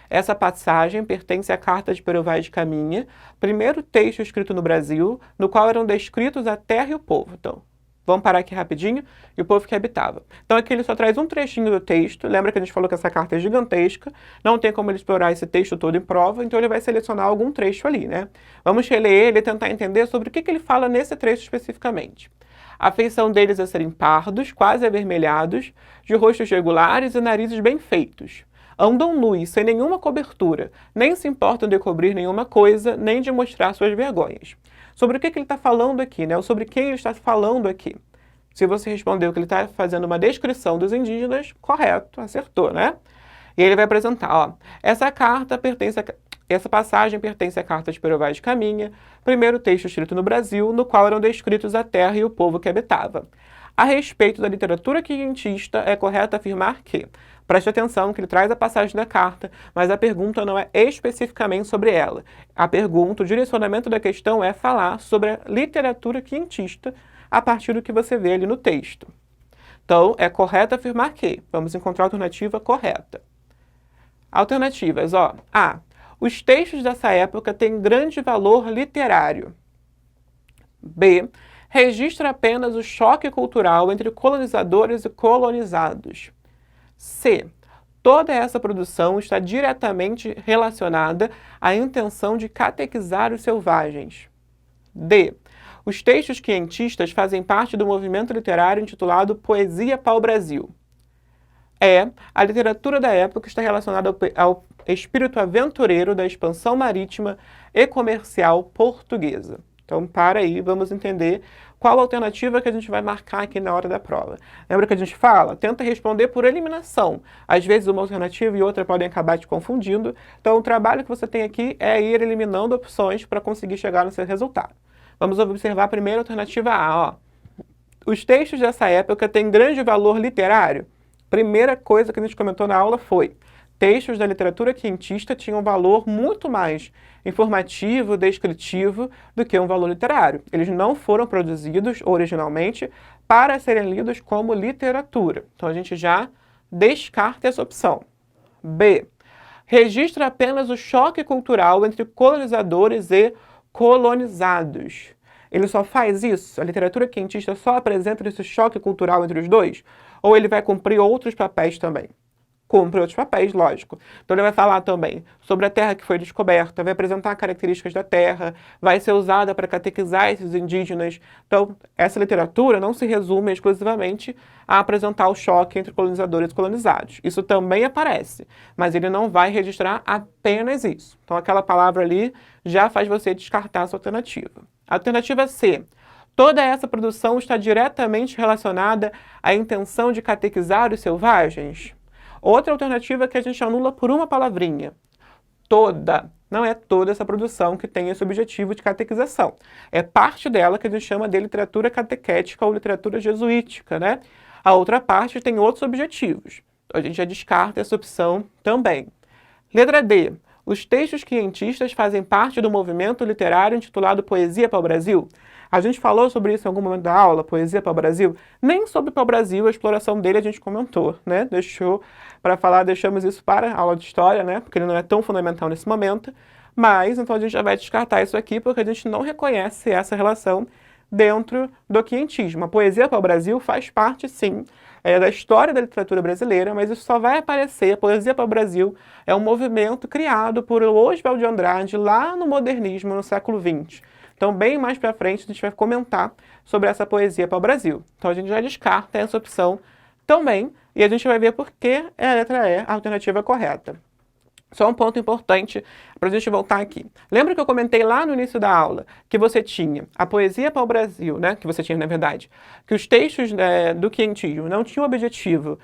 Speaker 1: Essa passagem pertence à Carta de Pero Vaz de Caminha, primeiro texto escrito no Brasil, no qual eram descritos a terra e o povo. Então, vamos parar aqui rapidinho, e o povo que habitava. Então aqui ele só traz um trechinho do texto, lembra que a gente falou que essa carta é gigantesca, não tem como ele explorar esse texto todo em prova, então ele vai selecionar algum trecho ali, né? Vamos reler ele e tentar entender sobre o que ele fala nesse trecho especificamente. A feição deles é serem pardos, quase avermelhados, de rostos regulares e narizes bem feitos. Andam nus, sem nenhuma cobertura, nem se importam de cobrir nenhuma coisa, nem de mostrar suas vergonhas. Sobre o que ele está falando aqui, né? Ou sobre quem ele está falando aqui. Se você respondeu que ele está fazendo uma descrição dos indígenas, correto, acertou, né? E ele vai apresentar, ó, essa passagem pertence à Carta de Pero Vaz de Caminha, primeiro texto escrito no Brasil, no qual eram descritos a terra e o povo que habitava. A respeito da literatura quinhentista, é correto afirmar que, preste atenção que ele traz a passagem da carta, mas a pergunta não é especificamente sobre ela. A pergunta, o direcionamento da questão é falar sobre a literatura quinhentista a partir do que você vê ali no texto. Então, é correto afirmar que. Vamos encontrar a alternativa correta. Alternativas, ó. A. Os textos dessa época têm grande valor literário. B. Registra apenas o choque cultural entre colonizadores e colonizados. C. Toda essa produção está diretamente relacionada à intenção de catequizar os selvagens. D. Os textos quinhentistas fazem parte do movimento literário intitulado Poesia Pau-Brasil. E. A literatura da época está relacionada ao espírito aventureiro da expansão marítima e comercial portuguesa. Então, para aí, vamos entender qual a alternativa que a gente vai marcar aqui na hora da prova. Lembra que a gente fala? Tenta responder por eliminação. Às vezes uma alternativa e outra podem acabar te confundindo. Então, o trabalho que você tem aqui é ir eliminando opções para conseguir chegar no seu resultado. Vamos observar a primeira alternativa A, ó. Os textos dessa época têm grande valor literário? Primeira coisa que a gente comentou na aula foi: textos da literatura quinhentista tinham valor muito mais informativo, descritivo, do que um valor literário. Eles não foram produzidos originalmente para serem lidos como literatura. Então a gente já descarta essa opção. B. Registra apenas o choque cultural entre colonizadores e colonizados. Ele só faz isso? A literatura quinhentista só apresenta esse choque cultural entre os dois? Ou ele vai cumprir outros papéis também? Cumpre outros papéis, lógico. Então ele vai falar também sobre a terra que foi descoberta, vai apresentar características da terra, vai ser usada para catequizar esses indígenas. Então, essa literatura não se resume exclusivamente a apresentar o choque entre colonizadores e colonizados. Isso também aparece, mas ele não vai registrar apenas isso. Então, aquela palavra ali já faz você descartar essa alternativa. Alternativa C. Toda essa produção está diretamente relacionada à intenção de catequizar os selvagens? Outra alternativa que a gente anula por uma palavrinha. Toda. Não é toda essa produção que tem esse objetivo de catequização. É parte dela que a gente chama de literatura catequética ou literatura jesuítica, né? A outra parte tem outros objetivos. A gente já descarta essa opção também. Letra D. Os textos quientistas fazem parte do movimento literário intitulado Poesia para o Brasil? A gente falou sobre isso em algum momento da aula, Poesia para o Brasil? Nem sobre para o Brasil, a exploração dele a gente comentou, né? Deixamos isso para a aula de história, né? Porque ele não é tão fundamental nesse momento. Mas, então a gente já vai descartar isso aqui, porque a gente não reconhece essa relação dentro do quientismo. A Poesia para o Brasil faz parte, sim, da história da literatura brasileira, mas isso só vai aparecer, a Poesia para o Brasil é um movimento criado por Oswald de Andrade lá no modernismo, no século XX. Então, bem mais para frente, a gente vai comentar sobre essa Poesia para o Brasil. Então, a gente já descarta essa opção também, e a gente vai ver por que a letra E a alternativa correta. Só um ponto importante para a gente voltar aqui. Lembra que eu comentei lá no início da aula que você tinha a Poesia para o Brasil, né? Que você tinha, na verdade, que os textos do quientismo não tinham objetivo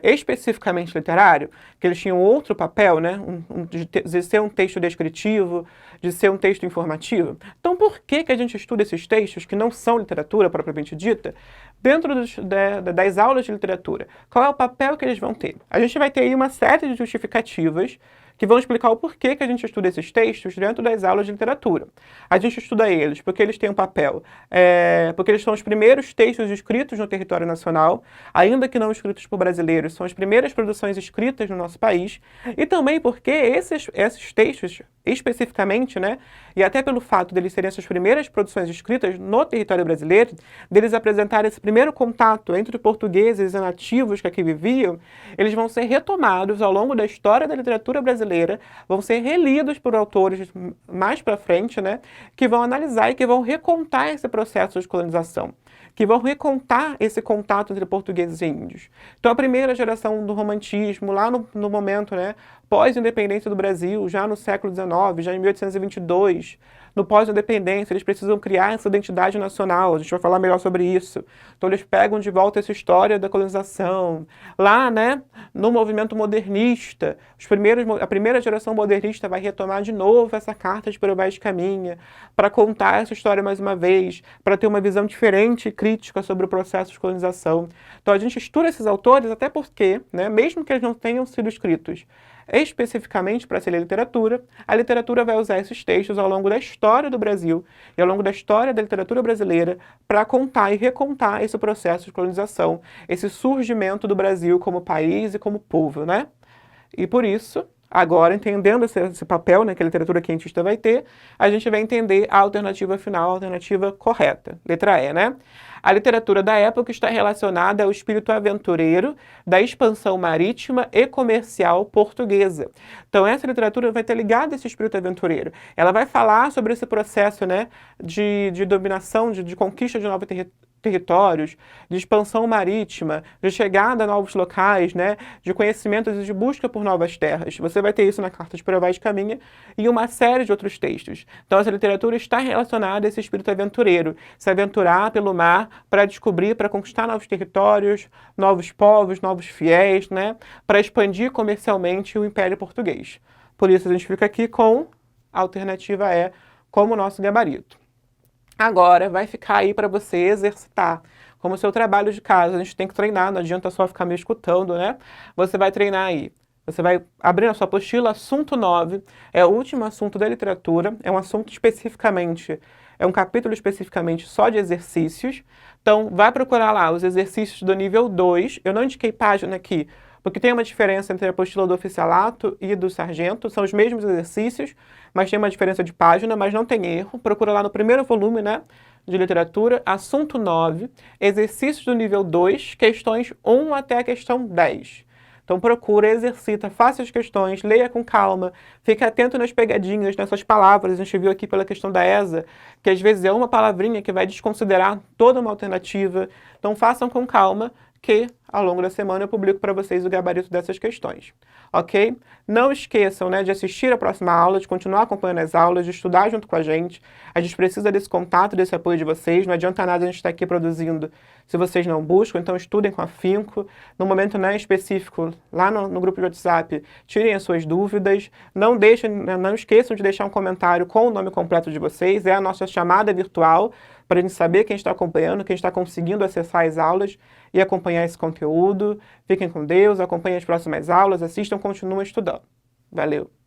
Speaker 1: especificamente literário, que eles tinham outro papel, né? De ser um texto descritivo, de ser um texto informativo. Então, por que a gente estuda esses textos que não são literatura propriamente dita dentro das aulas de literatura? Qual é o papel que eles vão ter? A gente vai ter aí uma série de justificativas que vão explicar o porquê que a gente estuda esses textos dentro das aulas de literatura. A gente estuda eles porque eles têm um papel, porque eles são os primeiros textos escritos no território nacional, ainda que não escritos por brasileiros, são as primeiras produções escritas no nosso país, e também porque esses textos, especificamente, né, e até pelo fato deles serem essas primeiras produções escritas no território brasileiro, deles apresentarem esse primeiro contato entre portugueses e nativos que aqui viviam, eles vão ser retomados ao longo da história da literatura brasileira, vão ser relidos por autores mais para frente, né, que vão analisar e que vão recontar esse processo de colonização, que vão recontar esse contato entre portugueses e índios. Então, a primeira geração do romantismo, lá no momento, né, pós-independência do Brasil, já no século XIX, já em 1822, no pós-independência, eles precisam criar essa identidade nacional, a gente vai falar melhor sobre isso. Então, eles pegam de volta essa história da colonização. Lá, né, no movimento modernista, a primeira geração modernista vai retomar de novo essa carta de Por Baixo Caminha, para contar essa história mais uma vez, para ter uma visão diferente e crítica sobre o processo de colonização. Então, a gente estuda esses autores até porque, né, mesmo que eles não tenham sido escritos especificamente para ser literatura, a literatura vai usar esses textos ao longo da história do Brasil e ao longo da história da literatura brasileira para contar e recontar esse processo de colonização, esse surgimento do Brasil como país e como povo, né? E por isso, agora, entendendo esse papel, né, que a literatura quientista vai ter, a gente vai entender a alternativa final, a alternativa correta, letra E, né? A literatura da época está relacionada ao espírito aventureiro da expansão marítima e comercial portuguesa. Então, essa literatura vai estar ligada a esse espírito aventureiro. Ela vai falar sobre esse processo, né, de dominação, de conquista de novos territórios, de expansão marítima, de chegada a novos locais, né, de conhecimentos e de busca por novas terras. Você vai ter isso na Carta de Por Baixo Caminha e uma série de outros textos. Então, essa literatura está relacionada a esse espírito aventureiro, se aventurar pelo mar para descobrir, para conquistar novos territórios, novos povos, novos fiéis, né, para expandir comercialmente o Império Português. Por isso, a gente fica aqui com a alternativa E como nosso gabarito. Agora vai ficar aí para você exercitar como seu trabalho de casa. A gente tem que treinar, não adianta só ficar me escutando, né? Você vai treinar aí. Você vai abrir a sua apostila, assunto 9, é o último assunto da literatura, é um assunto especificamente, é um capítulo especificamente só de exercícios. Então, vai procurar lá os exercícios do nível 2. Eu não indiquei página aqui, porque tem uma diferença entre a apostila do oficialato e do sargento, são os mesmos exercícios, mas tem uma diferença de página, mas não tem erro. Procura lá no primeiro volume, né, de literatura, assunto 9, exercícios do nível 2, questões 1 até a questão 10. Então procura, exercita, faça as questões, leia com calma, fique atento nas pegadinhas, nessas palavras. A gente viu aqui pela questão da ESA, que às vezes é uma palavrinha que vai desconsiderar toda uma alternativa. Então façam com calma, que ao longo da semana eu publico para vocês o gabarito dessas questões, ok? Não esqueçam, né, de assistir a próxima aula, de continuar acompanhando as aulas, de estudar junto com a gente. A gente precisa desse contato, desse apoio de vocês. Não adianta nada a gente estar aqui produzindo se vocês não buscam, então estudem com afinco. No momento, né, específico, lá no grupo de WhatsApp, tirem as suas dúvidas. Não deixem, não esqueçam de deixar um comentário com o nome completo de vocês. É a nossa chamada virtual para a gente saber quem está acompanhando, quem está conseguindo acessar as aulas e acompanhar esse conteúdo. Fiquem com Deus, acompanhem as próximas aulas, assistam, continuem estudando. Valeu!